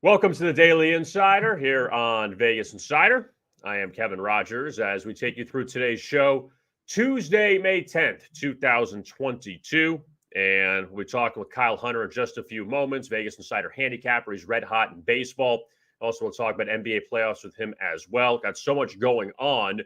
Welcome to the Daily Insider here on Vegas Insider. I am Kevin Rogers as we take you through today's show, Tuesday, May 10th, 2022. And we'll be talking with Kyle Hunter in just a few moments. Vegas Insider handicapper. He's red hot in baseball. Also, we'll talk about NBA playoffs with him as well. Got so much going on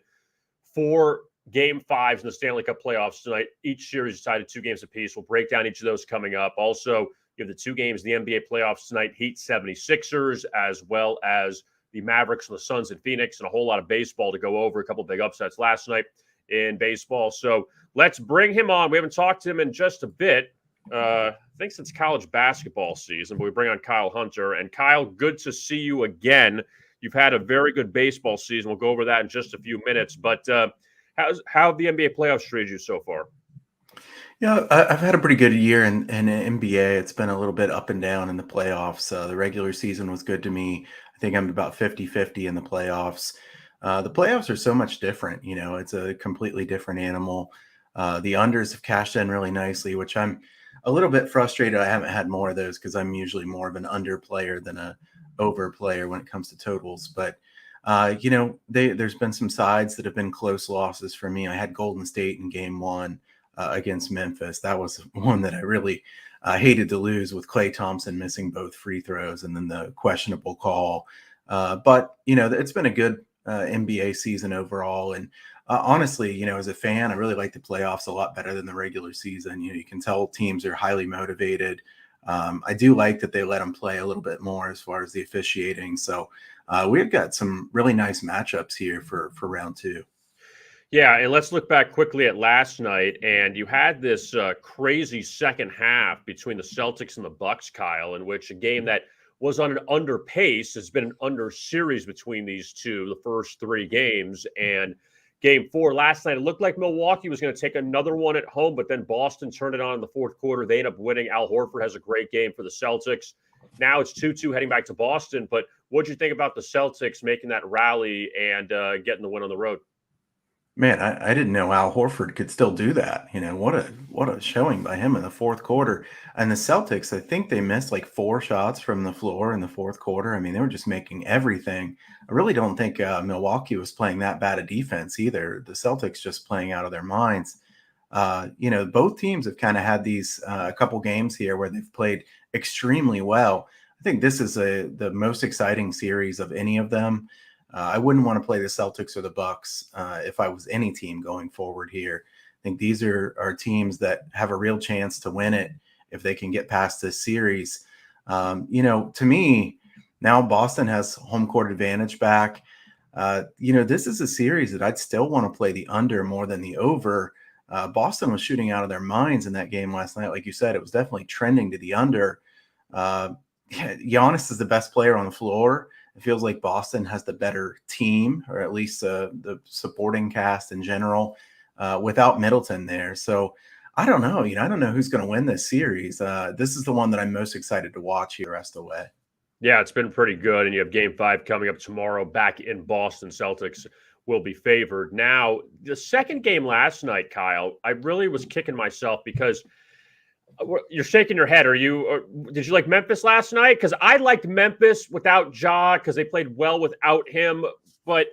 for Game 5s in the Stanley Cup Playoffs tonight. Each series decided 2 games apiece. We'll break down each of those coming up. Also, you have the 2 games in the NBA playoffs tonight, Heat 76ers, as well as the Mavericks and the Suns in Phoenix, and a whole lot of baseball to go over. A couple big upsets last night in baseball. So let's bring him on. We haven't talked to him in just a bit, I think since college basketball season, but we bring on Kyle Hunter. And Kyle, good to see you again. You've had a very good baseball season. We'll go over that in just a few minutes. But how have the NBA playoffs treated you so far? Yeah, I've had a pretty good year in NBA. It's been a little bit up and down in the playoffs. The regular season was good to me. I think I'm about 50-50 in the playoffs. The playoffs are so much different. You know, it's a completely different animal. The unders have cashed in really nicely, which I'm a little bit frustrated. I haven't had more of those because I'm usually more of an under player than a over player when it comes to totals. But you know, there's been some sides that have been close losses for me. I had Golden State in Game 1. Against Memphis. That was one that I really hated to lose, with Klay Thompson missing both free throws and then the questionable call. But, you know, it's been a good NBA season overall. And honestly, you know, as a fan, I really like the playoffs a lot better than the regular season. You know, you can tell teams are highly motivated. I do like that they let them play a little bit more as far as the officiating. So we've got some really nice matchups here for round 2. Yeah, and let's look back quickly at last night. And you had this crazy second half between the Celtics and the Bucks, Kyle, in which a game that was on an under pace has been an under series between these two, the first 3 games. And Game 4 last night, it looked like Milwaukee was going to take another one at home, but then Boston turned it on in the fourth quarter. They end up winning. Al Horford has a great game for the Celtics. Now it's 2-2 heading back to Boston. But what did you think about the Celtics making that rally and getting the win on the road? Man, I didn't know Al Horford could still do that. You know, what a showing by him in the fourth quarter. And the Celtics, I think they missed like 4 shots from the floor in the fourth quarter. I mean, they were just making everything. I really don't think Milwaukee was playing that bad a defense either. The Celtics just playing out of their minds. You know, both teams have kind of had these a couple games here where they've played extremely well. I think this is the most exciting series of any of them. I wouldn't want to play the Celtics or the Bucks if I was any team going forward here. I think these are teams that have a real chance to win it if they can get past this series. You know, to me, now Boston has home court advantage back. You know, this is a series that I'd still want to play the under more than the over. Boston was shooting out of their minds in that game last night. Like you said, it was definitely trending to the under. Giannis is the best player on the floor. It feels like Boston has the better team, or at least the supporting cast in general, without Middleton there. So I don't know. You know, I don't know who's going to win this series. This is the one that I'm most excited to watch here the rest of the way. Yeah, it's been pretty good. And you have Game 5 coming up tomorrow back in Boston. Celtics will be favored. Now, the second game last night, Kyle, I really was kicking myself because you're shaking your head. Did you like Memphis last night? Because I liked Memphis without Ja because they played well without him. But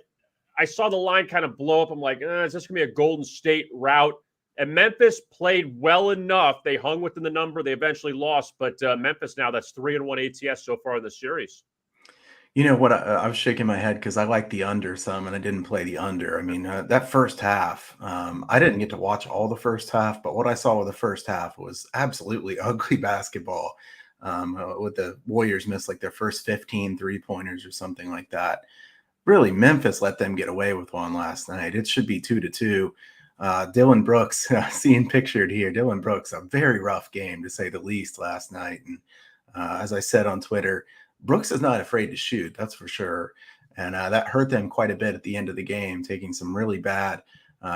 I saw the line kind of blow up. I'm like, is this going to be a Golden State route? And Memphis played well enough. They hung within the number. They eventually lost. But Memphis now, that's 3-1 ATS so far in the series. You know what? I was shaking my head because I like the under some, and I didn't play the under. I mean, that first half, I didn't get to watch all the first half, but what I saw with the first half was absolutely ugly basketball. With the Warriors missed like their first 15 3-pointers or something like that. Really, Memphis let them get away with one last night. It should be 2-2. Dylan Brooks, seen pictured here. Dylan Brooks, a very rough game to say the least last night. And as I said on Twitter, Brooks is not afraid to shoot, that's for sure. And that hurt them quite a bit at the end of the game, taking some really bad,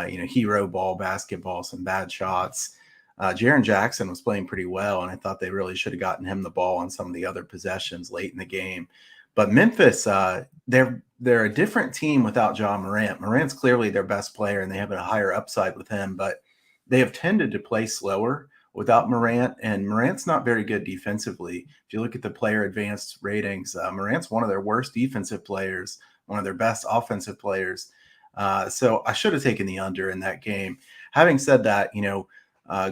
hero ball basketball, some bad shots. Jaren Jackson was playing pretty well, and I thought they really should have gotten him the ball on some of the other possessions late in the game. But Memphis, they're a different team without Ja Morant. Morant's clearly their best player, and they have a higher upside with him, but they have tended to play slower without Morant, and Morant's not very good defensively. If you look at the player advanced ratings, Morant's one of their worst defensive players, one of their best offensive players. So I should have taken the under in that game. Having said that,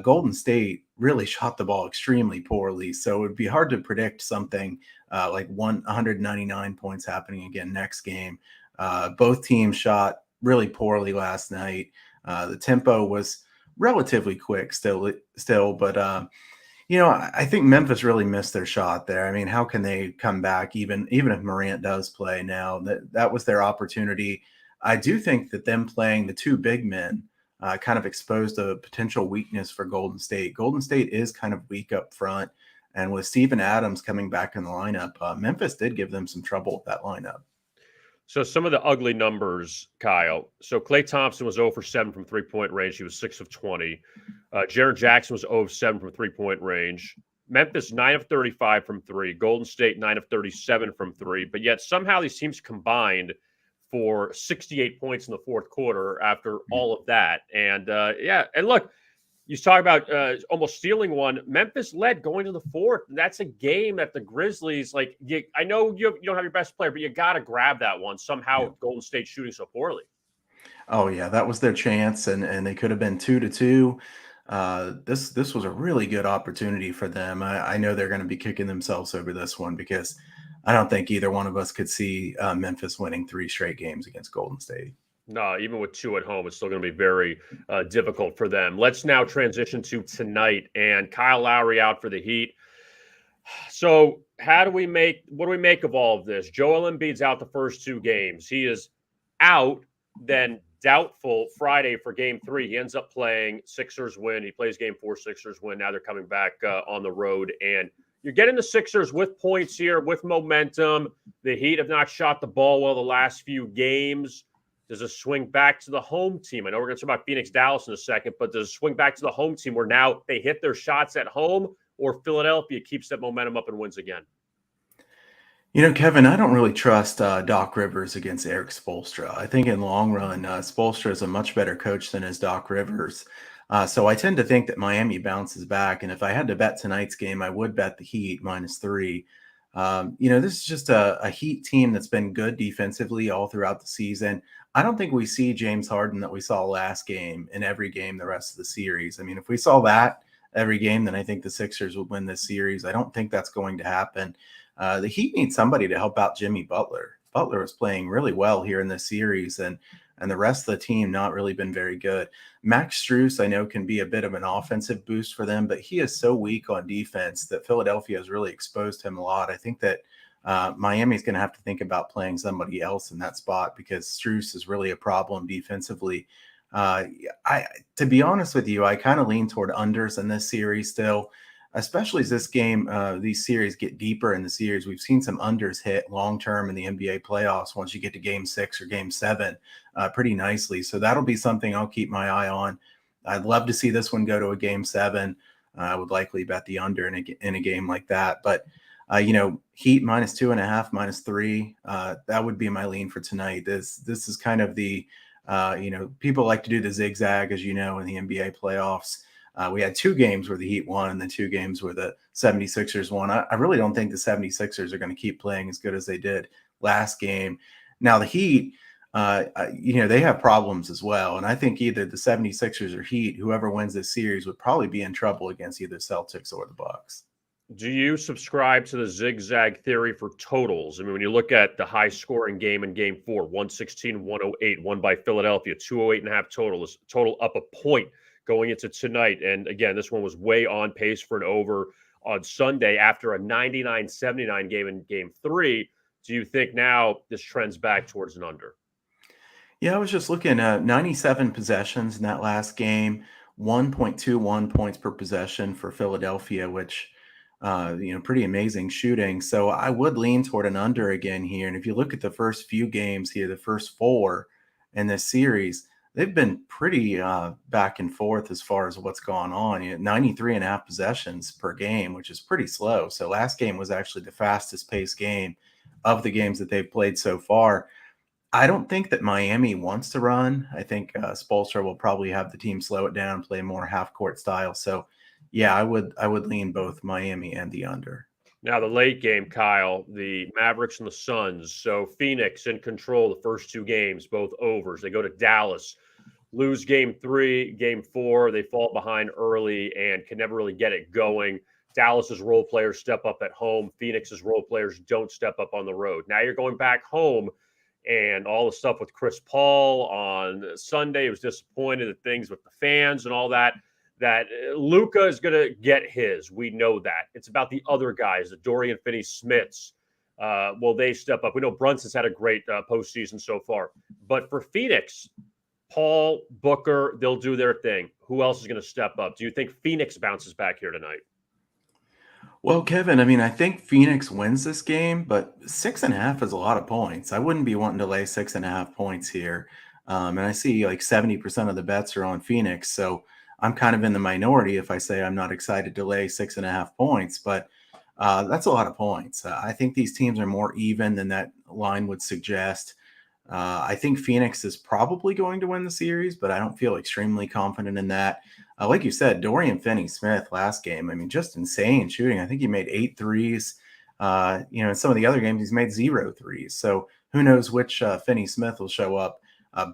Golden State really shot the ball extremely poorly, so it would be hard to predict something like 199 points happening again next game. Both teams shot really poorly last night. The tempo was relatively quick still, but I think Memphis really missed their shot there. I mean, how can they come back even if Morant does play now? That was their opportunity. I do think that them playing the two big men kind of exposed a potential weakness for Golden State. Golden State is kind of weak up front, and with Steven Adams coming back in the lineup, Memphis did give them some trouble with that lineup. So some of the ugly numbers, Kyle. So Klay Thompson was 0 for 7 from three-point range. He was 6 of 20. Jaren Jackson was 0 of 7 from three-point range. Memphis, 9 of 35 from 3. Golden State, 9 of 37 from 3. But yet somehow these teams combined for 68 points in the fourth quarter after all of that. And, and look, you talk about almost stealing one. Memphis led going to the fourth. That's a game that the Grizzlies, I know you don't have your best player, but you got to grab that one. Somehow Yeah. Golden State shooting so poorly. Oh yeah, that was their chance, and they could have been 2-2. This was a really good opportunity for them. I know they're going to be kicking themselves over this one because I don't think either one of us could see Memphis winning 3 straight games against Golden State. No, even with 2 at home, it's still going to be very difficult for them. Let's now transition to tonight, and Kyle Lowry out for the Heat. So what do we make of all of this? Joel Embiid's out the first 2 games. He is out, then doubtful Friday for game 3. He ends up playing. Sixers win. He plays game 4, Sixers win. Now they're coming back on the road, and you're getting the Sixers with points here, with momentum. The Heat have not shot the ball well the last few games. Does it swing back to the home team? I know we're going to talk about Phoenix, Dallas in a second, but does it swing back to the home team where now they hit their shots at home, or Philadelphia keeps that momentum up and wins again? Kevin, I don't really trust Doc Rivers against Eric Spoelstra. I think in the long run, Spoelstra is a much better coach than is Doc Rivers. So I tend to think that Miami bounces back. And if I had to bet tonight's game, I would bet the Heat -3. This is just a Heat team that's been good defensively all throughout the season. I don't think we see James Harden that we saw last game in every game the rest of the series. I mean, if we saw that every game, then I think the Sixers would win this series. I don't think that's going to happen. The Heat need somebody to help out Jimmy Butler. Butler is playing really well here in this series, and the rest of the team not really been very good. Max Strus, I know, can be a bit of an offensive boost for them, but he is so weak on defense that Philadelphia has really exposed him a lot. I think that Miami is going to have to think about playing somebody else in that spot because Strus is really a problem defensively. To be honest with you, I kind of lean toward unders in this series still, especially as this game, these series get deeper in the series. We've seen some unders hit long-term in the NBA playoffs once you get to game 6 or game 7 pretty nicely. So that'll be something I'll keep my eye on. I'd love to see this one go to a game 7. I would likely bet the under in a game like that. But, Heat -2.5, -3, that would be my lean for tonight. This is kind of the, people like to do the zigzag, as you know, in the NBA playoffs. We had 2 games where the Heat won and then 2 games where the 76ers won. I really don't think the 76ers are going to keep playing as good as they did last game. Now, the Heat, they have problems as well. And I think either the 76ers or Heat, whoever wins this series, would probably be in trouble against either Celtics or the Bucks. Do you subscribe to the zigzag theory for totals? I mean, when you look at the high scoring game in game 4, 116-108, won by Philadelphia, 208.5 total up a point going into tonight. And again, this one was way on pace for an over on Sunday after a 99-79 game in game 3. Do you think now this trends back towards an under? Yeah, I was just looking at 97 possessions in that last game, 1.21 points per possession for Philadelphia, which pretty amazing shooting. So I would lean toward an under again here. And if you look at the first few games here, the first 4 in this series, they've been pretty back and forth as far as what's gone on. 93.5 possessions per game, which is pretty slow. So last game was actually the fastest paced game of the games that they've played so far. I don't think that Miami wants to run. I think Spoelstra will probably have the team slow it down, play more half court style. So Yeah, I would lean both Miami and the under. Now, the late game, Kyle, the Mavericks and the Suns. So Phoenix in control the first two games, both overs. They go to Dallas, lose game three, game four. They fall behind early and can never really get it going. Dallas's role players step up at home. Phoenix's role players don't step up on the road. Now you're going back home, and all the stuff with Chris Paul on Sunday was disappointed at things with the fans and all that. That Luka is going to get his. We know that. It's about the other guys, the Dorian Finney-Smiths. Will they step up? We know Brunson's had a great postseason so far. But for Phoenix, Paul, Booker, they'll do their thing. Who else is going to step up? Do you think Phoenix bounces back here tonight? Well, Kevin, I mean, I think Phoenix wins this game, but 6.5 is a lot of points. I wouldn't be wanting to lay 6.5 points here. And I see like 70% of the bets are on Phoenix. So I'm kind of in the minority if I say I'm not excited to lay 6.5 points, but that's a lot of points. I think these teams are more even than that line would suggest. I think Phoenix is probably going to win the series, but I don't feel extremely confident in that. Like you said, Dorian Finney-Smith last game, I mean, just insane shooting. I think he made 8 threes. In some of the other games, he's made 0 threes. So who knows which Finney-Smith will show up.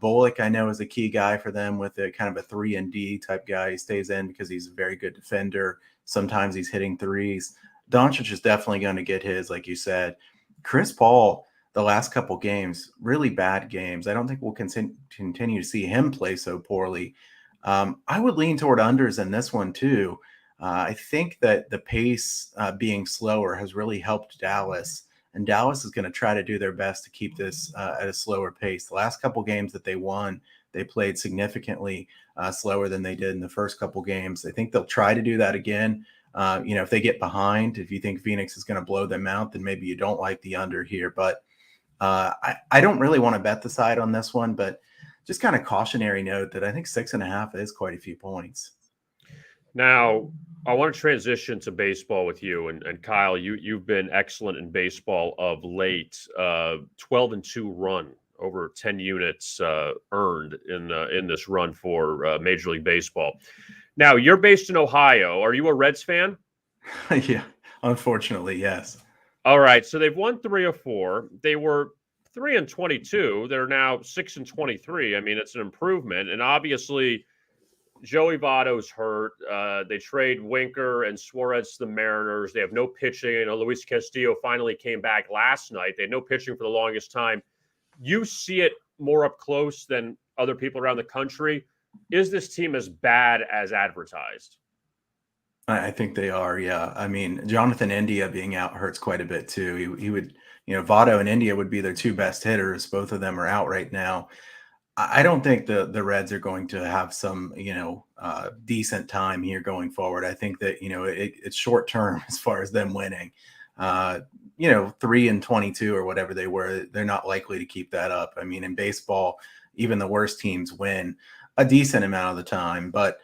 Bullock, I know, is a key guy for them with a kind of a 3-and-D type guy. He stays in because he's a very good defender. Sometimes he's hitting threes. Doncic is definitely going to get his, like you said. Chris Paul, the last couple games, really bad games. I don't think we'll continue to see him play so poorly. I would lean toward unders in this one too. I think that the pace being slower has really helped Dallas, and Dallas is going to try to do their best to keep this at a slower pace. The last couple games that they won, they played significantly slower than they did in the first couple games. I think they'll try to do that again. If they get behind, if you think Phoenix is going to blow them out, then maybe you don't like the under here. But I don't really want to bet the side on this one, but just kind of cautionary note that I think 6.5 is quite a few points. Now, I want to transition to baseball with you. And Kyle, you've been excellent in baseball of late. 12-2 run, over 10 units earned in this run for Major League Baseball. Now, you're based in Ohio. Are you a Reds fan? Yeah, unfortunately, yes. All right, so they've won 3 or 4. They were 3-22. They're now 6-23. I mean, it's an improvement, and obviously, Joey Votto's hurt. They trade Winker and Suarez to the Mariners. They have no pitching. Luis Castillo finally came back last night. They had no pitching for the longest time. You see it more up close than other people around the country. Is this team as bad as advertised? I think they are, yeah. I mean, Jonathan India being out hurts quite a bit too. He would, Votto and India would be their two best hitters. Both of them are out right now. I don't think the Reds are going to have some, decent time here going forward. I think that, it's short term as far as them winning. 3-22 or whatever they were, they're not likely to keep that up. I mean, in baseball, even the worst teams win a decent amount of the time. But,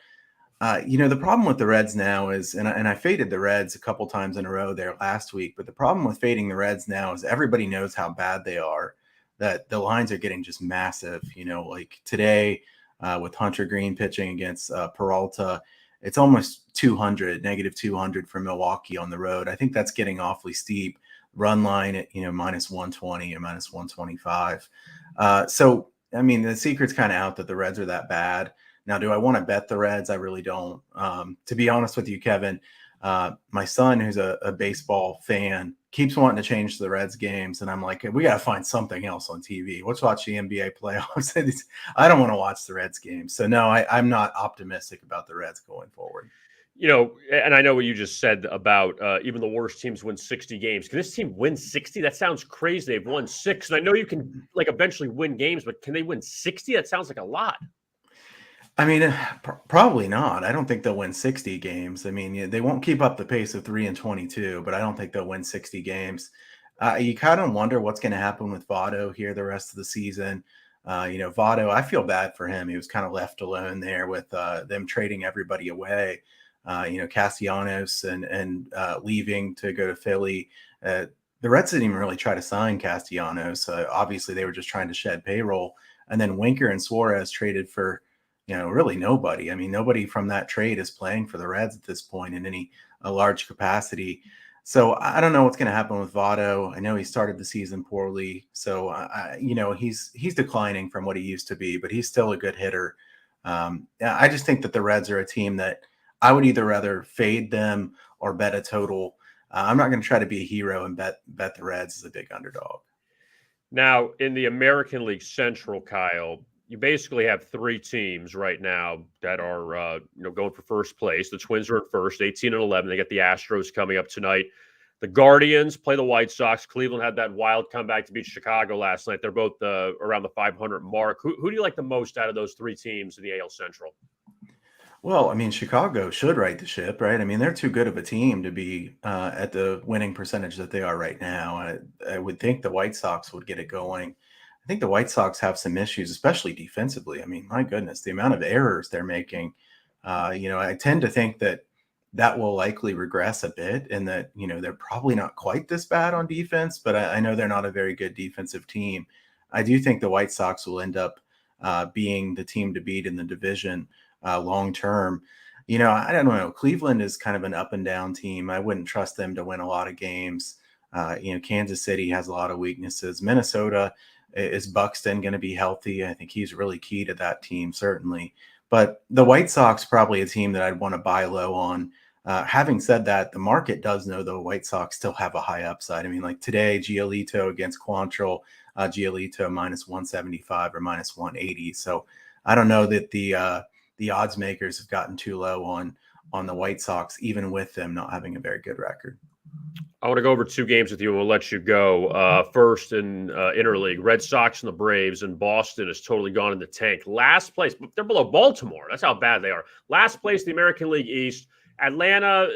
the problem with the Reds now is, and I faded the Reds a couple times in a row there last week, but the problem with fading the Reds now is everybody knows how bad they are, that the lines are getting just massive. Like today with Hunter Green pitching against Peralta, it's almost 200, negative 200 for Milwaukee on the road. I think that's getting awfully steep. Run line at, minus 120 or minus 125. So, I mean, the secret's kind of out that the Reds are that bad. Now, do I want to bet the Reds? I really don't. To be honest with you, Kevin, my son, who's a baseball fan, keeps wanting to change the Reds games. And I'm like, we got to find something else on TV. Let's watch the NBA playoffs. I don't want to watch the Reds games. So, no, I'm not optimistic about the Reds going forward. And I know what you just said about even the worst teams win 60 games. Can this team win 60? That sounds crazy. They've won 6. And I know you can eventually win games, but can they win 60? That sounds like a lot. I mean, probably not. I don't think they'll win 60 games. I mean, they won't keep up the pace of 3-22, but I don't think they'll win 60 games. You kind of wonder what's going to happen with Votto here the rest of the season. Votto, I feel bad for him. He was kind of left alone there with them trading everybody away. Castellanos and leaving to go to Philly. The Reds didn't even really try to sign Castellanos. Obviously, they were just trying to shed payroll. And then Winker and Suarez traded for really nobody. I mean, nobody from that trade is playing for the Reds at this point in any a large capacity. So I don't know what's going to happen with Votto. I know he started the season poorly, so he's declining from what he used to be, but he's still a good hitter. Yeah, I just think that the Reds are a team that I would either rather fade them or bet a total. I'm not going to try to be a hero and bet the Reds as a big underdog. Now, in the American League Central, Kyle, you basically have three teams right now that are going for first place. The Twins are at first, 18 and 11. They got the Astros coming up tonight. The Guardians play the White Sox. Cleveland had that wild comeback to beat Chicago last night. They're both around the 500 mark. Who do you like the most out of those three teams in the AL Central? Well, I mean, Chicago should right the ship, right? I mean, they're too good of a team to be at the winning percentage that they are right now. I would think the White Sox would get it going. I think the White Sox have some issues, especially defensively. I mean, my goodness, the amount of errors they're making. I tend to think that will likely regress a bit, and that they're probably not quite this bad on defense, but I know they're not a very good defensive team. I do think the White Sox will end up being the team to beat in the division long term. I don't know. Cleveland is kind of an up and down team. I wouldn't trust them to win a lot of games. Kansas City has a lot of weaknesses. Minnesota, is Buxton going to be healthy? I think he's really key to that team, certainly. But the White Sox, probably a team that I'd want to buy low on. Having said that, the market does know the White Sox still have a high upside. I mean, like today, Giolito against Quantrill, Giolito minus 175 or minus 180. So I don't know that the odds makers have gotten too low on the White Sox, even with them not having a very good record. I want to go over two games with you, and we'll let you go. First in interleague, Red Sox and the Braves, and Boston has totally gone in the tank. Last place, they're below Baltimore. That's how bad they are. Last place, the American League East. Atlanta,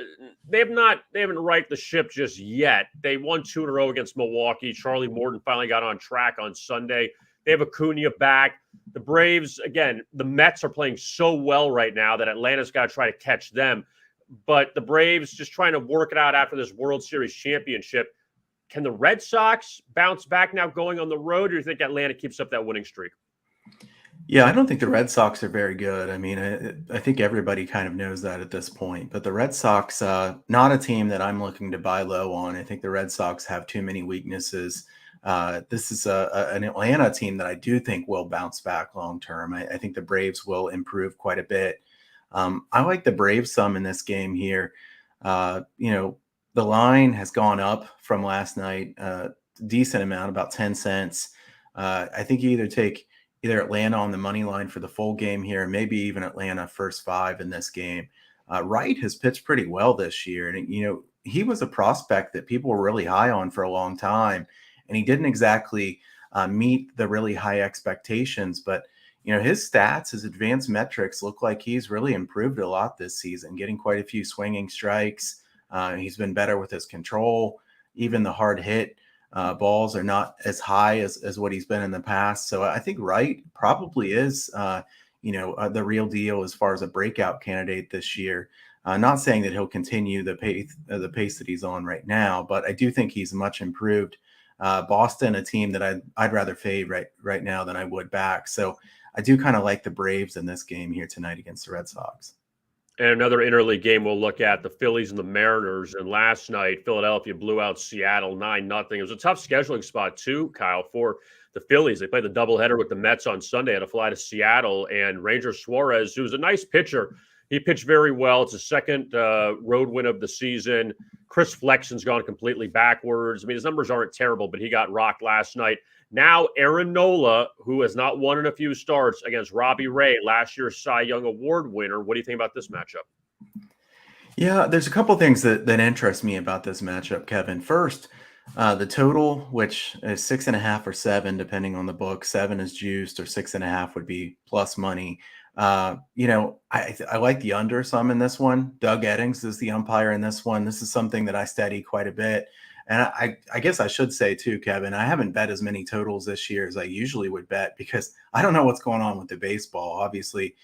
they haven't righted the ship just yet. They won 2 in a row against Milwaukee. Charlie Morton finally got on track on Sunday. They have Acuna back. The Braves, again, the Mets are playing so well right now that Atlanta's got to try to catch them. But the Braves just trying to work it out after this World Series championship. Can the Red Sox bounce back now going on the road, or do you think Atlanta keeps up that winning streak? Yeah, I don't think the Red Sox are very good. I mean, I think everybody kind of knows that at this point. But the Red Sox, not a team that I'm looking to buy low on. I think the Red Sox have too many weaknesses. This is an Atlanta team that I do think will bounce back long term. I think the Braves will improve quite a bit. I like the Braves some in this game here. The line has gone up from last night, decent amount, about 10 cents. I think you either take Atlanta on the money line for the full game here, and maybe even Atlanta first 5 in this game. Wright has pitched pretty well this year, and he was a prospect that people were really high on for a long time, and he didn't exactly meet the really high expectations. But his stats, his advanced metrics look like he's really improved a lot this season, getting quite a few swinging strikes. He's been better with his control. Even the hard hit balls are not as high as what he's been in the past. So I think Wright probably is, the real deal as far as a breakout candidate this year. Not saying that he'll continue the pace that he's on right now, but I do think he's much improved. Boston, a team that I'd rather fade right now than I would back. So I do kind of like the Braves in this game here tonight against the Red Sox. And another interleague game we'll look at, the Phillies and the Mariners. And last night, Philadelphia blew out Seattle 9-0. It was a tough scheduling spot too, Kyle, for the Phillies. They played the doubleheader with the Mets on Sunday, had to fly to Seattle. And Ranger Suarez, who's a nice pitcher, he pitched very well. It's his second road win of the season. Chris Flexen's gone completely backwards. I mean, his numbers aren't terrible, but he got rocked last night. Now, Aaron Nola, who has not won in a few starts, against Robbie Ray, last year's Cy Young Award winner. What do you think about this matchup? Yeah, there's a couple things that interest me about this matchup, Kevin. First, the total, which is 6.5 or 7, depending on the book. 7 is juiced, or 6.5 would be plus money. I like the under some in this one. Doug Eddings is the umpire in this one. This is something that I study quite a bit. And I guess I should say too, Kevin, I haven't bet as many totals this year as I usually would bet, because I don't know what's going on with the baseball. Obviously,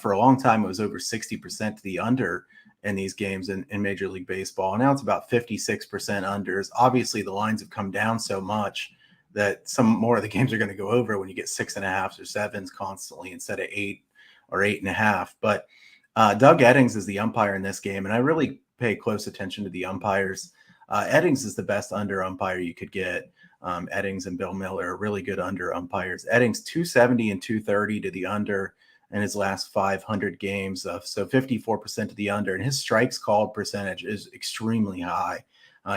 for a long time, it was over 60% to the under in these games in Major League Baseball. Now it's about 56% unders. Obviously, the lines have come down so much that some more of the games are going to go over when you get 6.5s or 7s constantly instead of 8 or 8.5. But Doug Eddings is the umpire in this game, and I really pay close attention to the umpires. Eddings is the best under umpire you could get. Eddings and Bill Miller are really good under umpires. Eddings 270 and 230 to the under in his last 500 games. So 54% to the under, and his strikes called percentage is extremely high.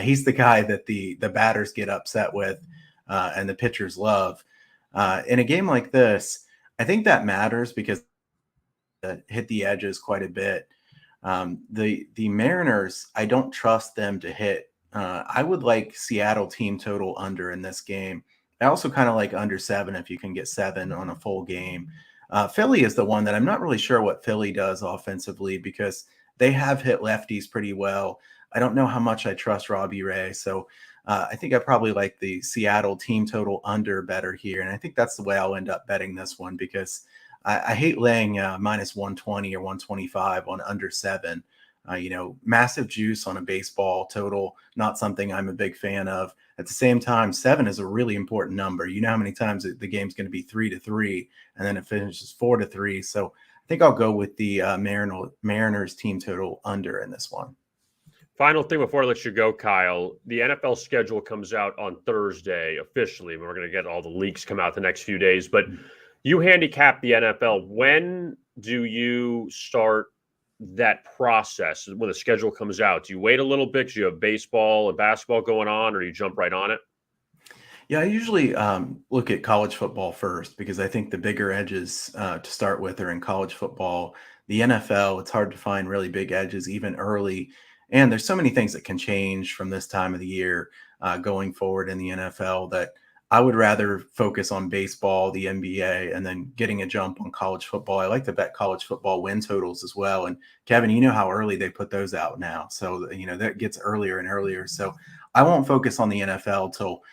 He's the guy that the batters get upset with and the pitchers love. In a game like this, I think that matters because it hit the edges quite a bit. The Mariners, I don't trust them to hit. I would like Seattle team total under in this game. I also kind of like under 7 if you can get 7 on a full game. Philly is the one that I'm not really sure what Philly does offensively because they have hit lefties pretty well. I don't know how much I trust Robbie Ray. So I think I probably like the Seattle team total under better here. And I think that's the way I'll end up betting this one because I hate laying minus 120 or 125 on under 7. Massive juice on a baseball total, not something I'm a big fan of. At the same time, 7 is a really important number. You know how many times the game's going to be 3-3, and then it finishes 4-3. So I think I'll go with the Mariners team total under in this one. Final thing before I let you go, Kyle, the NFL schedule comes out on Thursday officially. We're going to get all the leaks come out the next few days, but you handicap the NFL. When do you start that process when the schedule comes out? Do you wait a little bit because you have baseball and basketball going on, or you jump right on it? Yeah, I usually look at college football first because I think the bigger edges to start with are in college football. The NFL, it's hard to find really big edges even early. And there's so many things that can change from this time of the year going forward in the NFL that I would rather focus on baseball, the NBA, and then getting a jump on college football. I like to bet college football win totals as well. And Kevin, you know how early they put those out now. So, that gets earlier and earlier. So I won't focus on the NFL till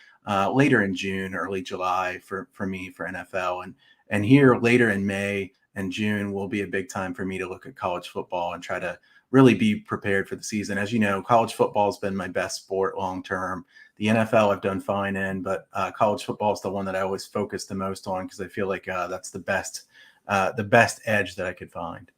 later in June, early July for me for NFL. And here later in May and June will be a big time for me to look at college football and try to really be prepared for the season. As you know, college football has been my best sport long term. The NFL I've done fine in, but college football is the one that I always focus the most on because I feel like that's the best edge that I could find.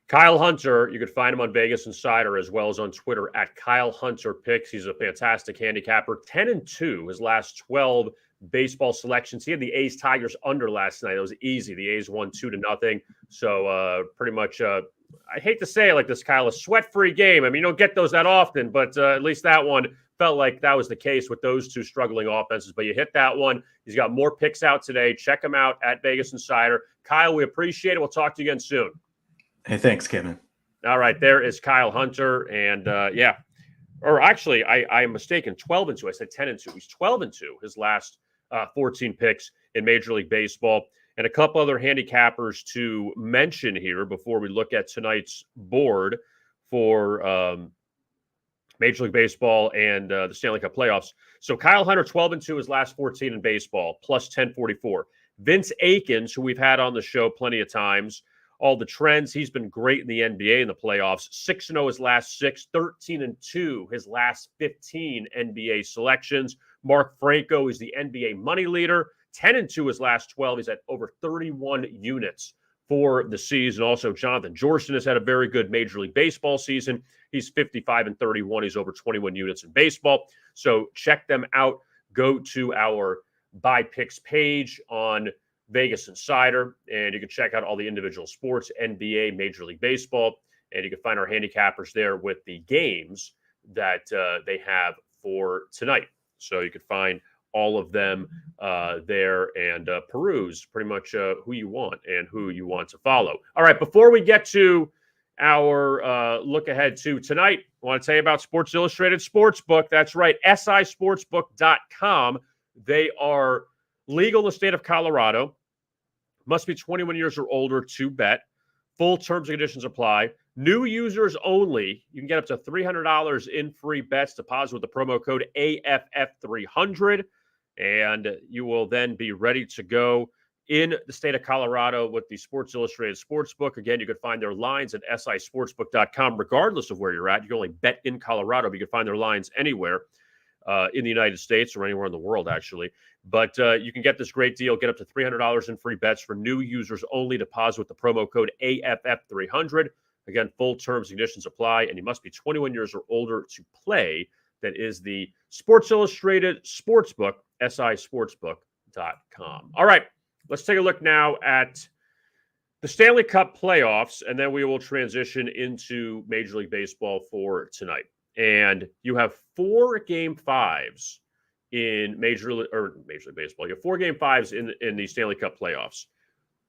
Kyle Hunter, you could find him on Vegas Insider as well as on Twitter at Kyle Hunter Picks. He's a fantastic handicapper. 10-2 his last 12 baseball selections. He had the A's Tigers under last night. It was easy. The A's won 2-0. So pretty much, I hate to say it like this, Kyle, a sweat-free game. I mean, you don't get those that often, but at least that one felt like that was the case with those two struggling offenses. But you hit that one. He's got more picks out today. Check him out at Vegas Insider. Kyle, we appreciate it. We'll talk to you again soon. Hey, thanks, Kevin. All right, there is Kyle Hunter. And or actually, I'm mistaken, 12-2. I said 10-2. He's 12-2 his last 14 picks in Major League Baseball. And a couple other handicappers to mention here before we look at tonight's board for Major League Baseball and the Stanley Cup Playoffs. So Kyle Hunter, 12-2 his last 14 in baseball, plus 1044. Vince Akins, who we've had on the show plenty of times, all the trends. He's been great in the NBA in the playoffs. 6-0 his last 6, 13-2 his last 15 NBA selections. Mark Franco is the NBA money leader. 10-2 his last 12. He's at over 31 units for the season. Also, Jonathan Jorston has had a very good Major League Baseball season. He's 55-31. He's over 21 units in baseball. So check them out. Go to our buy picks page on Vegas Insider, and you can check out all the individual sports, NBA, Major League Baseball, and you can find our handicappers there with the games that they have for tonight. So you can find all of them there and peruse pretty much who you want and who you want to follow. All right, before we get to our look ahead to tonight, I want to tell you about Sports Illustrated Sportsbook. That's right, sisportsbook.com. They are legal in the state of Colorado. Must be 21 years or older to bet. Full terms and conditions apply. New users only. You can get up to $300 in free bets. Deposit with the promo code AFF300. And you will then be ready to go in the state of Colorado with the Sports Illustrated Sportsbook. Again, you can find their lines at sisportsbook.com, regardless of where you're at. You can only bet in Colorado, but you can find their lines anywhere. in the United States or anywhere in the world, actually. But you can get this great deal. Get up to $300 in free bets for new users only. Deposit with the promo code AFF300. Again, full terms and conditions apply, and you must be 21 years or older to play. That is the Sports Illustrated Sportsbook, sisportsbook.com. All right, let's take a look now at the Stanley Cup Playoffs, and then we will transition into Major League Baseball for tonight. And you have 4 Game 5s in Major League Baseball. You have 4 Game 5s in the Stanley Cup Playoffs.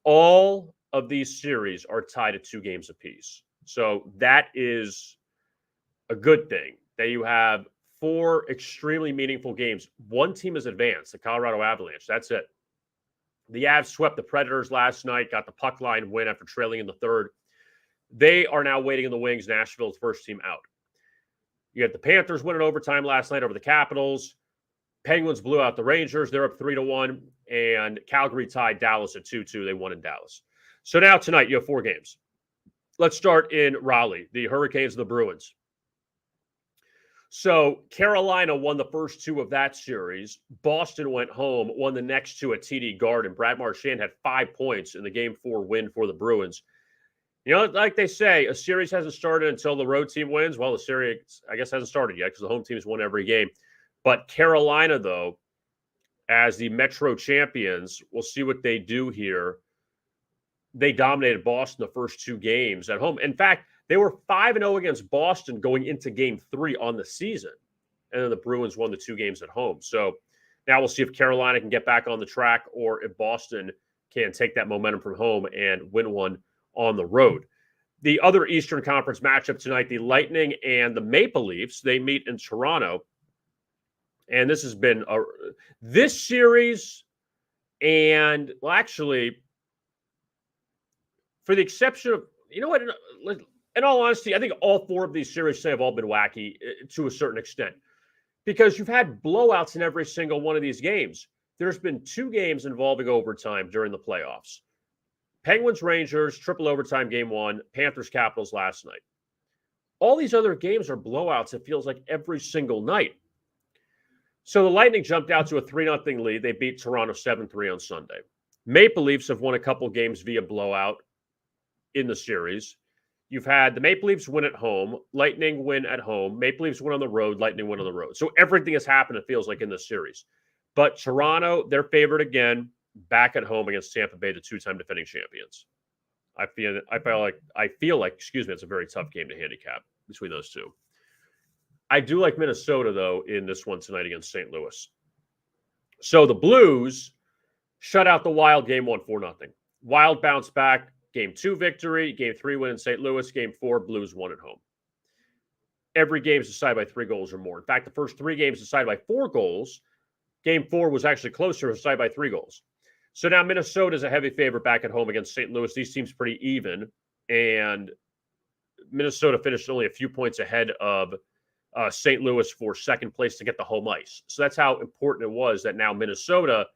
All of these series are tied at 2 games apiece. So that is a good thing, that you have 4 extremely meaningful games. One team is advanced, the Colorado Avalanche. That's it. The Avs swept the Predators last night, got the puck line win after trailing in the third. They are now waiting in the wings. Nashville's first team out. You had the Panthers winning overtime last night over the Capitals. Penguins blew out the Rangers. They're up 3-1. And Calgary tied Dallas at 2-2. They won in Dallas. So now tonight you have 4 games. Let's start in Raleigh, the Hurricanes and the Bruins. So Carolina won the first 2 of that series. Boston went home, won the next 2 at TD Garden. Brad Marchand had 5 points in the Game 4 win for the Bruins. You know, like they say, a series hasn't started until the road team wins. Well, the series, I guess, hasn't started yet because the home team's won every game. But Carolina, though, as the Metro champions, we'll see what they do here. They dominated Boston the first 2 games at home. In fact, they were 5-0 against Boston going into Game 3 on the season. And then the Bruins won the 2 games at home. So now we'll see if Carolina can get back on the track or if Boston can take that momentum from home and win one on the road. The other Eastern Conference matchup tonight, the Lightning and the Maple Leafs, they meet in Toronto. And this has been this series, and well, actually, for the exception of, you know what, in all honesty, I think all 4 of these series have all been wacky to a certain extent because you've had blowouts in every single one of these games. There's been 2 games involving overtime during the playoffs. Penguins, Rangers, triple overtime Game 1, Panthers, Capitals last night. All these other games are blowouts, it feels like, every single night. So the Lightning jumped out to a 3-0 lead. They beat Toronto 7-3 on Sunday. Maple Leafs have won a couple games via blowout in the series. You've had the Maple Leafs win at home, Lightning win at home, Maple Leafs win on the road, Lightning win on the road. So everything has happened, it feels like, in this series. But Toronto, they're favored again, back at home against Tampa Bay, the 2-time defending champions. I feel like, it's a very tough game to handicap between those 2. I do like Minnesota, though, in this one tonight against St. Louis. So the Blues shut out the Wild Game 1 4-0. Wild bounced back. Game 2 victory, Game 3 win in St. Louis, Game 4 Blues won at home. Every game is decided by 3 goals or more. In fact, the first 3 games decided by 4 goals. Game 4 was actually closer, decided by 3 goals. So now Minnesota is a heavy favorite back at home against St. Louis. These teams pretty even, and Minnesota finished only a few points ahead of St. Louis for second place to get the home ice. So that's how important it was that now Minnesota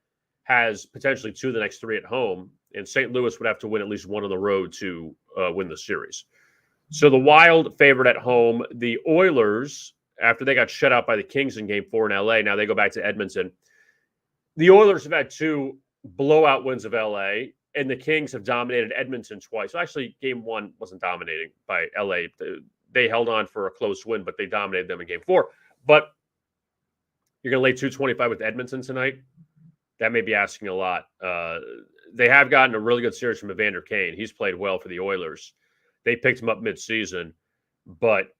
has potentially 2 of the next 3 at home, and St. Louis would have to win at least 1 on the road to win the series. So the Wild favored at home. The Oilers, after they got shut out by the Kings in Game 4 in LA, now they go back to Edmonton. The Oilers have had 2 blowout wins of LA, and the Kings have dominated Edmonton twice. So actually, Game 1 wasn't dominating by LA. They held on for a close win, but they dominated them in Game 4. But you're going to lay 225 with Edmonton tonight? That may be asking a lot. They have gotten a really good series from Evander Kane. He's played well for the Oilers. They picked him up midseason, but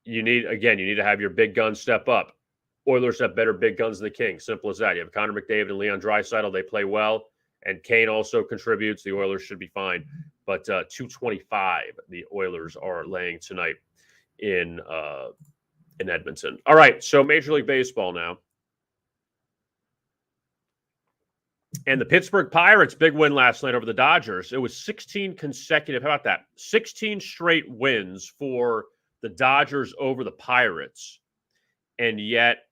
you need to have your big guns step up. Oilers have better big guns than the Kings. Simple as that. You have Connor McDavid and Leon Draisaitl. They play well, and Kane also contributes. The Oilers should be fine. But 225, the Oilers are laying tonight in Edmonton. All right, so Major League Baseball now. And the Pittsburgh Pirates, big win last night over the Dodgers. It was 16 consecutive. How about that? 16 straight wins for the Dodgers over the Pirates. And yet,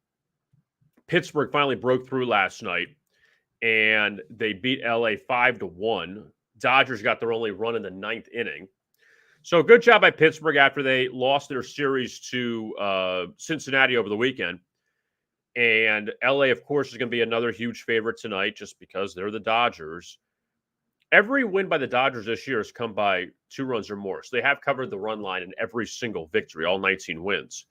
Pittsburgh finally broke through last night, and they beat LA 5-1. Dodgers got their only run in the 9th inning. So good job by Pittsburgh after they lost their series to Cincinnati over the weekend. And LA, of course, is going to be another huge favorite tonight just because they're the Dodgers. Every win by the Dodgers this year has come by 2 runs or more. So they have covered the run line in every single victory, all 19 wins.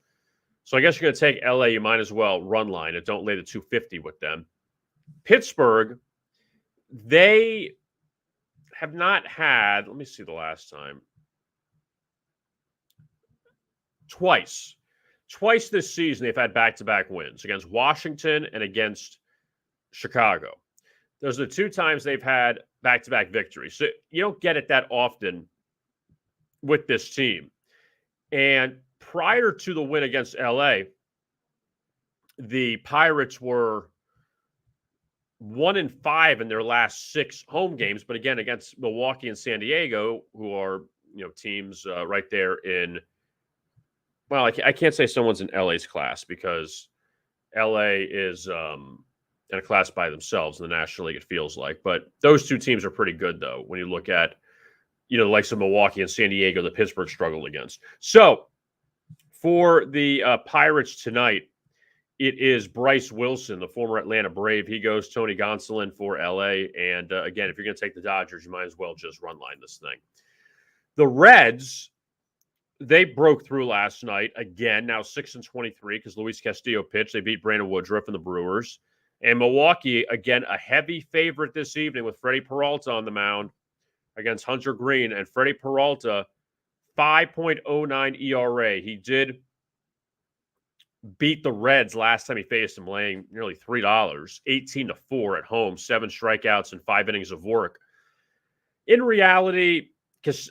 So I guess you're going to take LA, you might as well run line and don't lay the 250 with them. Pittsburgh, they have not had, let me see the last time. Twice this season, they've had back-to-back wins against Washington and against Chicago. Those are the 2 times they've had back-to-back victories. So you don't get it that often with this team. And prior to the win against LA, the Pirates were 1-5 in their last 6 home games. But again, against Milwaukee and San Diego, who are teams right there in. Well, I can't say someone's in LA's class because LA is in a class by themselves in the National League, it feels like. But those 2 teams are pretty good, though, when you look at, the likes of Milwaukee and San Diego that Pittsburgh struggled against. So for the Pirates tonight, it is Bryce Wilson, the former Atlanta Brave. He goes Tony Gonsolin for LA. And again, if you're going to take the Dodgers, you might as well just run line this thing. The Reds, they broke through last night again, now 6-23 because Luis Castillo pitched. They beat Brandon Woodruff and the Brewers. And Milwaukee, again, a heavy favorite this evening with Freddie Peralta on the mound against Hunter Green. And Freddie Peralta, 5.09 ERA. He did beat the Reds last time he faced them, laying nearly $3, 18-4 at home, 7 strikeouts and 5 innings of work. In reality, because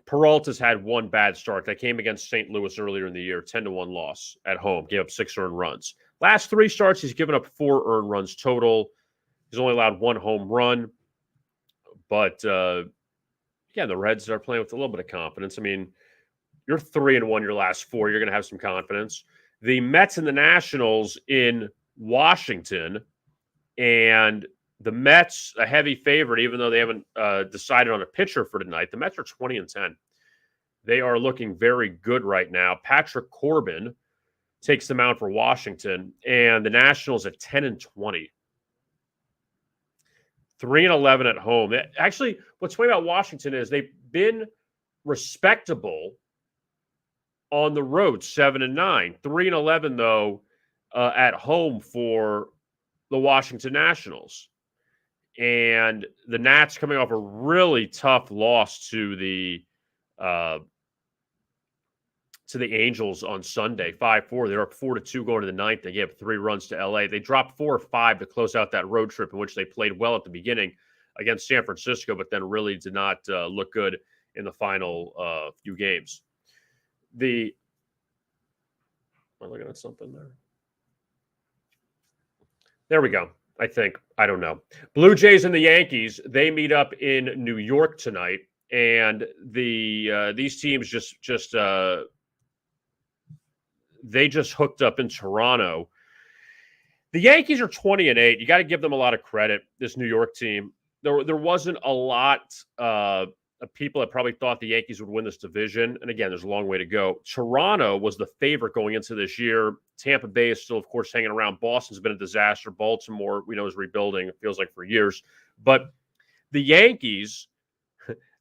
Peralta's had 1 bad start. That came against St. Louis earlier in the year, 10-1 loss at home, gave up 6 earned runs. Last 3 starts, he's given up 4 earned runs total. He's only allowed 1 home run. But, again, the Reds are playing with a little bit of confidence. I mean, you're 3-1 your last 4. You're going to have some confidence. The Mets and the Nationals in Washington, and the Mets, a heavy favorite, even though they haven't decided on a pitcher for tonight. The Mets are 20-10. They are looking very good right now. Patrick Corbin takes them out for Washington, and the Nationals at 10-20. 3-11 at home. Actually, what's funny about Washington is they've been respectable on the road, 7-9. 3-11, though, at home for the Washington Nationals. And the Nats coming off a really tough loss to the Angels on Sunday, 5-4. They were up 4-2 going to the 9th. They gave 3 runs to LA. They dropped 4 or 5 to close out that road trip in which they played well at the beginning against San Francisco, but then really did not look good in the final few games. Am I looking at something there? There we go. I think. I don't know. Blue Jays and the Yankees, they meet up in New York tonight, and these teams they just hooked up in Toronto. The Yankees are 20-8. You got to give them a lot of credit, this New York team. There wasn't a lot of people that probably thought the Yankees would win this division. And again, there's a long way to go. Toronto was the favorite going into this year. Tampa Bay is still, of course, hanging around. Boston's been a disaster. Baltimore, we know, is rebuilding, it feels like, for years. But the Yankees,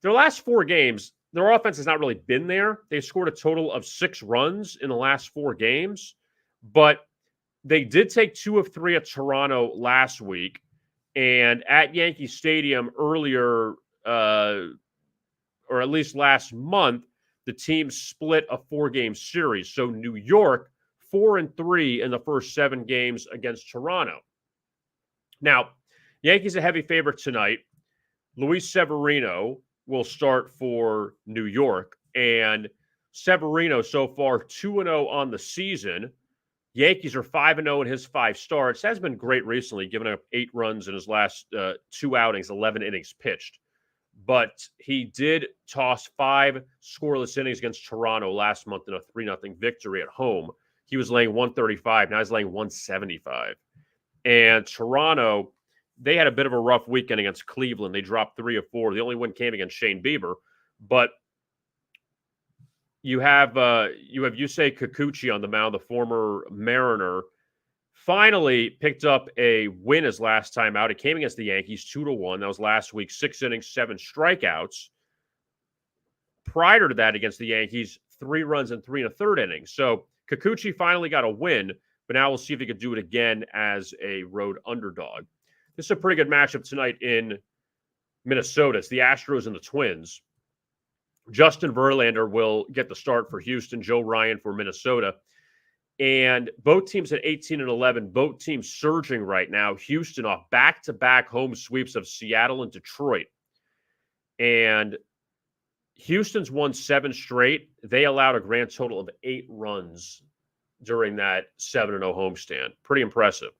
their last 4 games, their offense has not really been there. They've scored a total of 6 runs in the last 4 games. But they did take 2 of 3 at Toronto last week. And at Yankee Stadium earlier, or at least last month, the team split a 4-game series. So New York, 4-3 in the first 7 games against Toronto. Now, Yankees a heavy favorite tonight. Luis Severino will start for New York. And Severino so far 2-0 on the season. Yankees are 5-0 in his 5 starts. Has been great recently, giving up 8 runs in his last 2 outings, 11 innings pitched. But he did toss 5 scoreless innings against Toronto last month in a 3-0 victory at home. He was laying 135. Now he's laying 175. And Toronto, they had a bit of a rough weekend against Cleveland. They dropped 3 of 4. The only win came against Shane Bieber. But you have Yusei Kikuchi on the mound, the former Mariner. Finally picked up a win his last time out. It came against the Yankees 2-1. That was last week. 6 innings, 7 strikeouts. Prior to that, against the Yankees, 3 runs and 3 1/3 innings. So Kikuchi finally got a win, but now we'll see if he could do it again as a road underdog. This is a pretty good matchup tonight in Minnesota. It's the Astros and the Twins. Justin Verlander will get the start for Houston, Joe Ryan for Minnesota. And both teams at 18 and 11, both teams surging right now. Houston off back-to-back home sweeps of Seattle and Detroit. And Houston's won 7 straight. They allowed a grand total of 8 runs during that 7-0 homestand. Pretty impressive.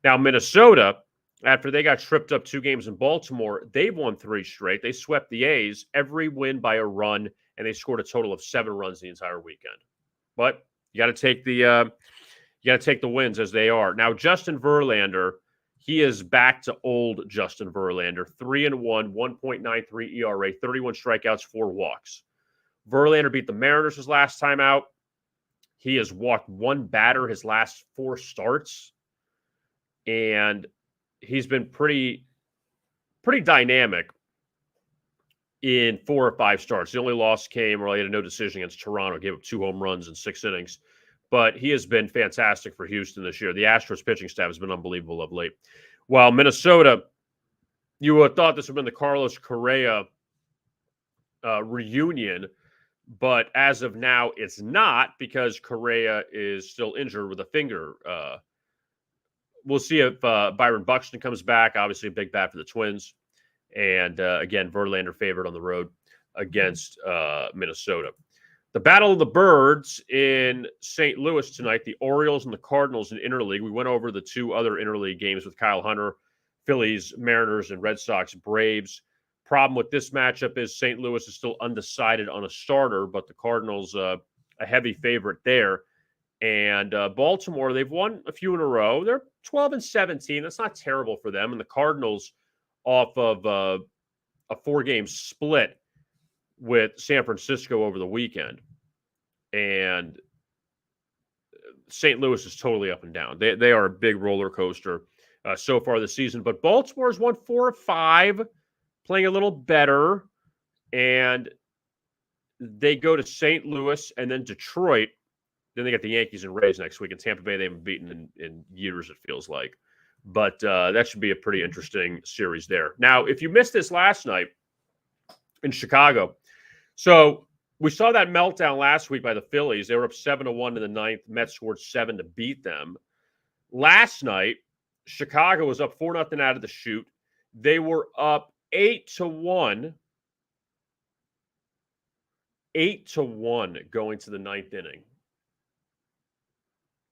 Now, Minnesota, after they got tripped up 2 games in Baltimore, they've won 3 straight. They swept the A's, every win by a run, and they scored a total of 7 runs the entire weekend. But you got to take the wins as they are. Now, Justin Verlander, he is back to old Justin Verlander. 3-1, 1.93 ERA, 31 strikeouts, 4 walks. Verlander beat the Mariners his last time out. He has walked 1 batter his last 4 starts, and he's been pretty dynamic in 4 or 5 starts. The only loss came where he had a no decision against Toronto, gave up 2 home runs in 6 innings. But he has been fantastic for Houston this year. The Astros pitching staff has been unbelievable of late. While Minnesota, you would have thought this would have been the Carlos Correa reunion, but as of now, it's not because Correa is still injured with a finger. We'll see if Byron Buxton comes back. Obviously, a big bat for the Twins. And again, Verlander favored on the road against Minnesota. The Battle of the Birds in St. Louis tonight, the Orioles and the Cardinals in interleague. We went over the 2 other interleague games with Kyle Hunter, Phillies, Mariners, and Red Sox, Braves. Problem with this matchup is St. Louis is still undecided on a starter, but the Cardinals a heavy favorite there. And Baltimore, they've won a few in a row. They're 12 and 17. That's not terrible for them. And the Cardinals off of a 4-game split with San Francisco over the weekend. And St. Louis is totally up and down. They are a big roller coaster so far this season. But Baltimore's won 4 or 5, playing a little better. And they go to St. Louis and then Detroit. Then they get the Yankees and Rays next week. In Tampa Bay, they haven't beaten in years, it feels like. But that should be a pretty interesting series there. Now, if you missed this last night in Chicago, so we saw that meltdown last week by the Phillies. They were up 7-1 in the 9th. Mets scored 7 to beat them. Last night, Chicago was up 4-0 out of the chute. They were up 8-1. 8-1 going to the 9th inning.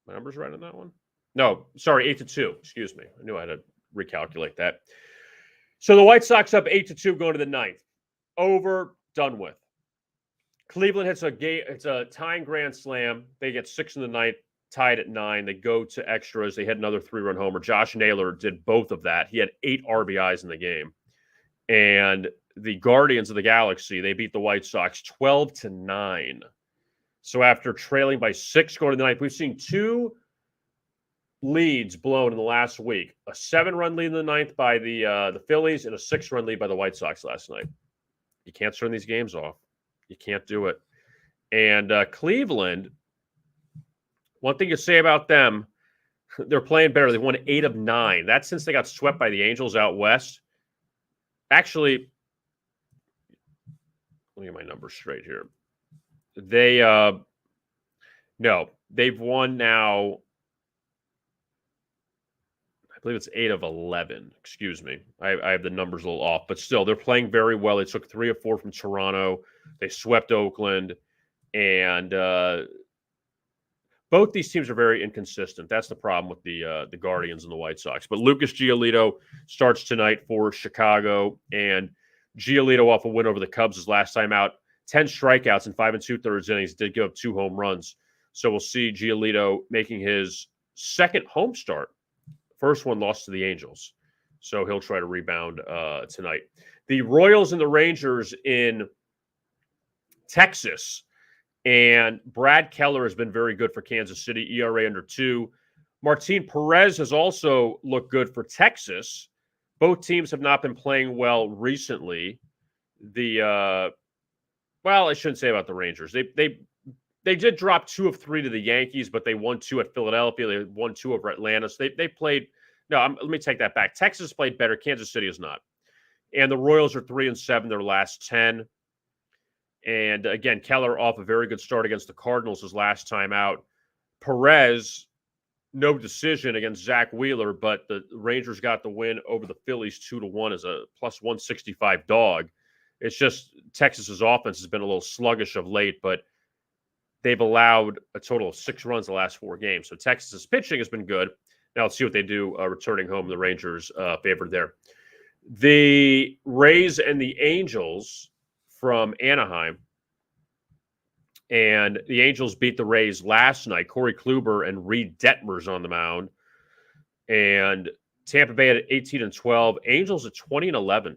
My numbers right on that one? No, sorry, 8-2. Excuse me. I knew I had to recalculate that. So the White Sox up 8-2 going to the 9th. Over, done with. Cleveland hits a tying grand slam. They get 6 in the 9th, tied at 9. They go to extras. They hit another 3-run homer. Josh Naylor did both of that. He had 8 RBIs in the game. And the Guardians of the Galaxy, they beat the White Sox 12-9. So after trailing by 6 going to the 9th, we've seen 2 leads blown in the last week. A 7-run lead in the 9th by the Phillies and a 6-run lead by the White Sox last night. You can't turn these games off. You can't do it. And Cleveland, one thing to say about them, they're playing better. They've won 8 of 9. That's since they got swept by the Angels out west. Actually, let me get my numbers straight here. They've won now, I believe it's 8 of 11. Excuse me. I have the numbers a little off, but still, they're playing very well. They took 3 of 4 from Toronto. They swept Oakland, and both these teams are very inconsistent. That's the problem with the Guardians and the White Sox. But Lucas Giolito starts tonight for Chicago, and Giolito off a win over the Cubs his last time out. 10 strikeouts in 5 2/3 innings. Did give up 2 home runs. So we'll see Giolito making his 2nd home start. First one lost to the Angels. So he'll try to rebound tonight. The Royals and the Rangers in Texas. And Brad Keller has been very good for Kansas City, ERA under 2. Martin Perez has also looked good for Texas. Both teams have not been playing well recently. I shouldn't say about the Rangers. They did drop 2 of 3 to the Yankees, but they won 2 at Philadelphia. They won 2 over Atlanta. So they played. No, let me take that back. Texas played better. Kansas City is not. And the Royals are 3-7 their last 10. And again, Keller off a very good start against the Cardinals his last time out. Perez, no decision against Zach Wheeler, but the Rangers got the win over the Phillies 2-1 as a plus 165 dog. It's just Texas's offense has been a little sluggish of late, but they've allowed a total of 6 runs the last 4 games. So Texas's pitching has been good. Now let's see what they do returning home. The Rangers favored there. The Rays and the Angels from Anaheim. And the Angels beat the Rays last night. Corey Kluber and Reed Detmers on the mound. And Tampa Bay at 18-12. Angels at 20-11.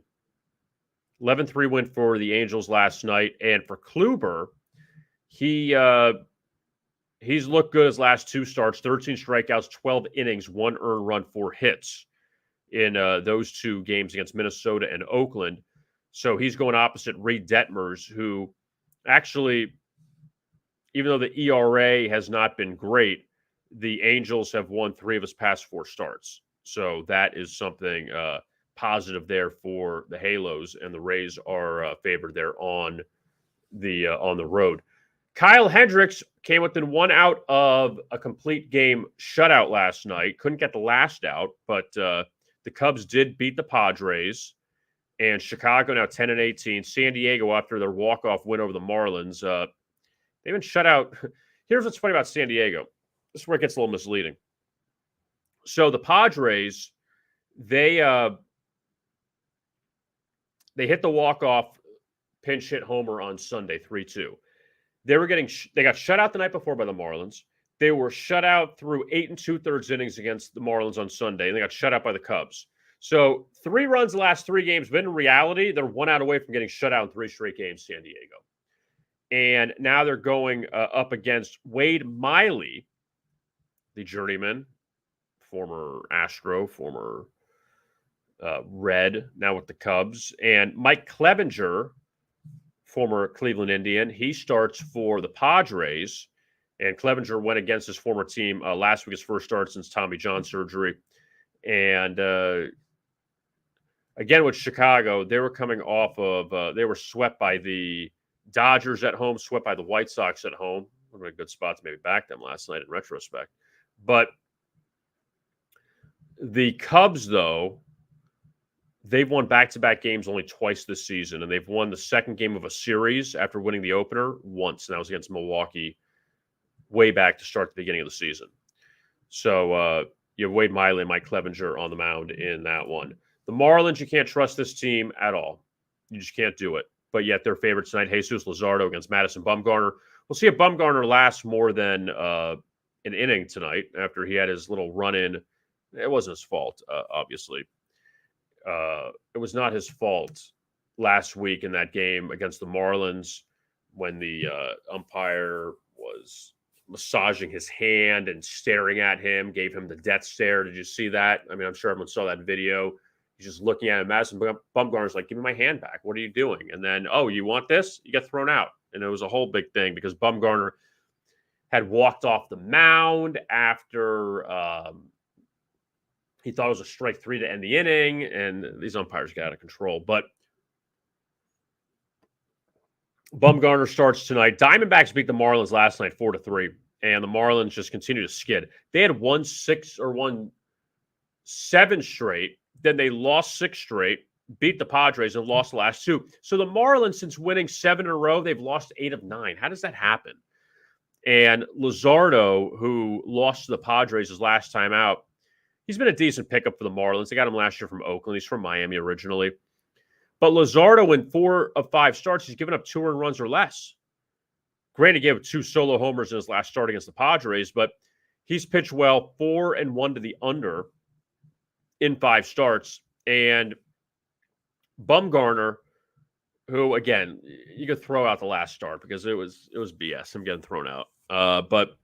11-3 win for the Angels last night. And for Kluber, he's looked good his last 2 starts. 13 strikeouts, 12 innings, 1 earned run, 4 hits in those 2 games against Minnesota and Oakland. So he's going opposite Reed Detmers, who actually, even though the ERA has not been great, the Angels have won 3 of his past 4 starts. So that is something positive there for the Halos, and the Rays are favored there on the road. Kyle Hendricks came within 1 out of a complete game shutout last night. Couldn't get the last out, but the Cubs did beat the Padres. And Chicago now 10-18. San Diego, after their walk-off win over the Marlins, they've been shut out. Here's what's funny about San Diego. This is where it gets a little misleading. So the Padres, they hit the walk-off pinch hit homer on Sunday, 3-2. They got shut out the night before by the Marlins. They were shut out through 8 2/3 innings against the Marlins on Sunday, and they got shut out by the Cubs. So 3 runs the last 3 games, but in reality, they're 1 out away from getting shut out in 3 straight games, San Diego. And now they're going up against Wade Miley, the journeyman, former Astro, former Red, now with the Cubs, and Mike Clevenger, former Cleveland Indian. He starts for the Padres, and Clevenger went against his former team last week, his first start since Tommy John surgery. And again, with Chicago, they were coming off of they were swept by the Dodgers at home, swept by the White Sox at home. Would have been a good spot to maybe back them last night in retrospect. But the Cubs, though, they've won back-to-back games only twice this season, and they've won the second game of a series after winning the opener once, and that was against Milwaukee way back to start the beginning of the season. So you have Wade Miley and Mike Clevenger on the mound in that one. The Marlins, you can't trust this team at all. You just can't do it. But yet they're favorites tonight. Jesus Luzardo against Madison Bumgarner. We'll see if Bumgarner lasts more than an inning tonight after he had his little run-in. It wasn't his fault, obviously. It was not his fault last week in that game against the Marlins when the umpire was massaging his hand and staring at him, gave him the death stare. Did you see that? I mean, I'm sure everyone saw that video. He's just looking at him. Madison Bumgarner's like, give me my hand back. What are you doing? And then, oh, you want this? You get thrown out. And it was a whole big thing because Bumgarner had walked off the mound after he thought it was a strike 3 to end the inning, and these umpires got out of control. But Bumgarner starts tonight. Diamondbacks beat the Marlins last night 4-3, and the Marlins just continue to skid. They had won 7 straight. Then they lost 6 straight, beat the Padres, and lost the last 2. So the Marlins, since winning 7 in a row, they've lost 8 of 9. How does that happen? And Luzardo, who lost to the Padres his last time out, he's been a decent pickup for the Marlins. They got him last year from Oakland. He's from Miami originally. But Luzardo, in 4 of 5 starts, he's given up 2 earned runs or less. Granted, he gave up 2 solo homers in his last start against the Padres, but he's pitched well, 4-1 to the under in 5 starts. And Bumgarner, who again you could throw out the last start because it was BS. I'm getting thrown out. But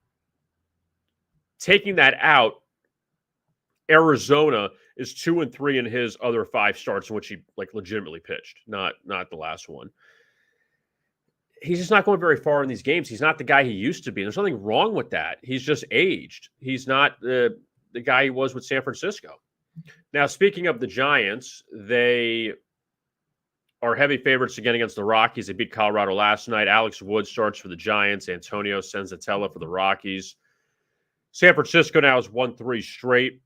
taking that out, Arizona is 2-3 in his other 5 starts in which he legitimately pitched, not the last one. He's just not going very far in these games. He's not the guy he used to be. There's nothing wrong with that. He's just aged. He's not the guy he was with San Francisco. Now, speaking of the Giants, they are heavy favorites again against the Rockies. They beat Colorado last night. Alex Wood starts for the Giants. Antonio Senzatella for the Rockies. San Francisco now has won 3 straight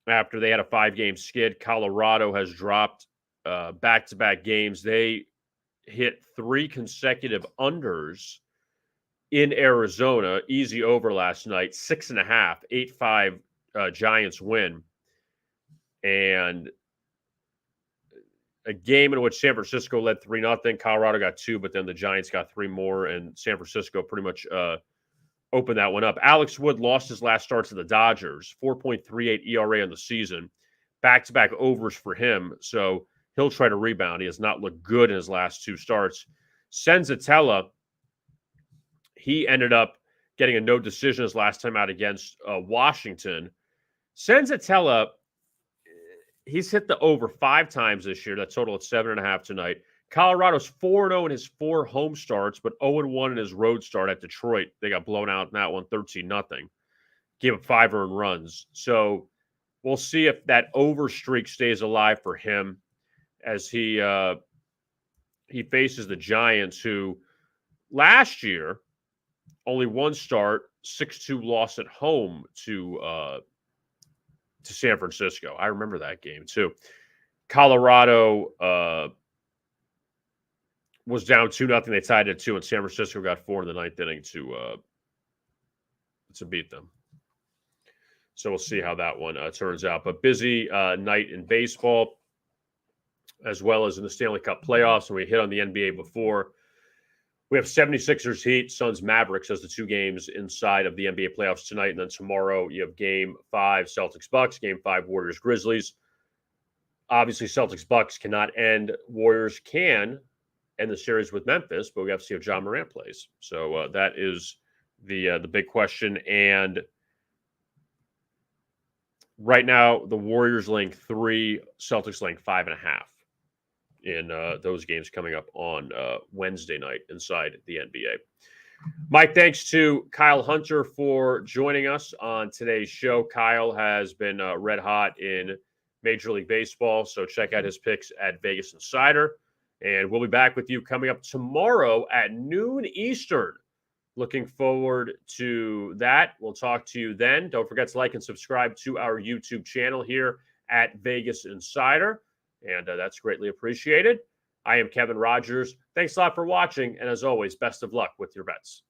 after they had a 5-game skid. Colorado has dropped back-to-back games. They hit 3 consecutive unders in Arizona. Easy over last night. 6.5, 8-5 Giants win. And a game in which San Francisco led 3-0. Colorado got 2, but then the Giants got 3 more, and San Francisco pretty much opened that one up. Alex Wood lost his last start to the Dodgers, 4.38 ERA on the season. Back-to-back overs for him, so he'll try to rebound. He has not looked good in his last 2 starts. Senzatella, he ended up getting a no decision his last time out against Washington. Senzatella, he's hit the over 5 times this year. That total at 7.5 tonight. Colorado's 4-0 in his 4 home starts, but 0-1 in his road start at Detroit. They got blown out in that one, 13-0. Gave up 5 earned runs. So we'll see if that over streak stays alive for him as he faces the Giants, who last year only 1 start, 6-2 loss at home to San Francisco. I remember that game too. Colorado was down 2-0. They tied it 2, and San Francisco got 4 in the 9th inning to beat them. So we'll see how that one turns out. But busy night in baseball, as well as in the Stanley Cup playoffs. And we hit on the NBA before. We have 76ers Heat, Suns Mavericks as the 2 games inside of the NBA playoffs tonight. And then tomorrow you have Game 5 Celtics Bucks, Game 5 Warriors Grizzlies. Obviously, Celtics Bucks cannot end. Warriors can end the series with Memphis, but we have to see if John Morant plays. So that is the big question. And right now, the Warriors laying 3, Celtics laying 5.5 in those games coming up on Wednesday night inside the NBA. Mike, thanks to Kyle Hunter for joining us on today's show. Kyle has been red hot in Major League Baseball, so check out his picks at Vegas Insider. And we'll be back with you coming up tomorrow at noon Eastern. Looking forward to that. We'll talk to you then. Don't forget to like and subscribe to our YouTube channel here at Vegas Insider. And that's greatly appreciated. I am Kevin Rogers. Thanks a lot for watching. And as always, best of luck with your bets.